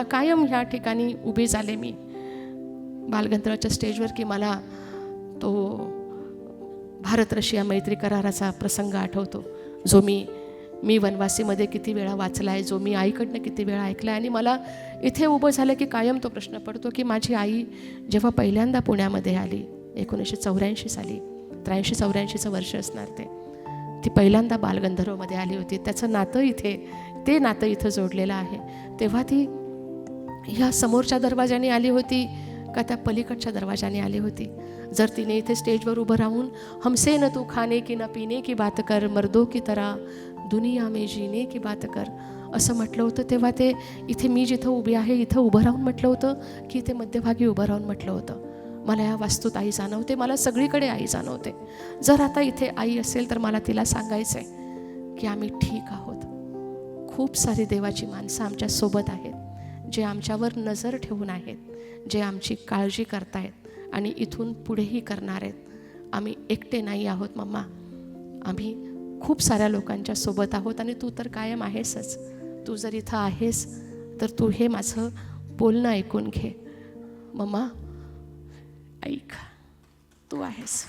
मला कायम ह्या ठिकाणी उभी झाले मी बालगंधर्वाच्या स्टेजवर, की मला तो भारत रशिया मैत्री कराराचा प्रसंग आठवतो, जो मी वनवासीमध्ये किती वेळा वाचला आहे, जो मी आईकडनं किती वेळा ऐकला आहे. आणि मला इथे उभं झालं की कायम तो प्रश्न पडतो की माझी आई जेव्हा पहिल्यांदा पुण्यामध्ये आली 1984 साली, 83-84चं वर्ष असणार ती पहिल्यांदा बालगंधर्वमध्ये आली होती. त्याचं नातं इथे, ते नातं इथं जोडलेलं आहे. तेव्हा ती ह्या समोरच्या दरवाजाने आली होती का त्या पलीकडच्या दरवाजाने आली होती? जर तिने इथे स्टेजवर उभं राहून हमसे न तू खाने की न पीने की बात कर, मर्दों की तरह दुनिया में जीने की बात कर असं म्हटलं होतं, तेव्हा ते इथे मी जिथं उभी आहे इथं उभं राहून म्हटलं होतं की इथे मध्यभागी उभं राहून म्हटलं होतं. मला या वास्तूत आई जाणवते, मला सगळीकडे आई जाणवते. जर आता इथे आई असेल तर मला तिला सांगायचं आहे की आम्ही ठीक आहोत. खूप सारी देवाची माणसं आमच्यासोबत आहेत, जे आमच्यावर नजर ठेवून आहेत, जे आमची काळजी करतायत आणि इथून पुढेही करणार आहेत. आम्ही एकटे नाही आहोत मम्मा, आम्ही खूप साऱ्या लोकांच्या सोबत आहोत आणि तू तर कायम आहेसच. तू जर इथं आहेस तर तू हे माझं बोलणं ऐकून घे. मम्मा ऐक, तू आहेस.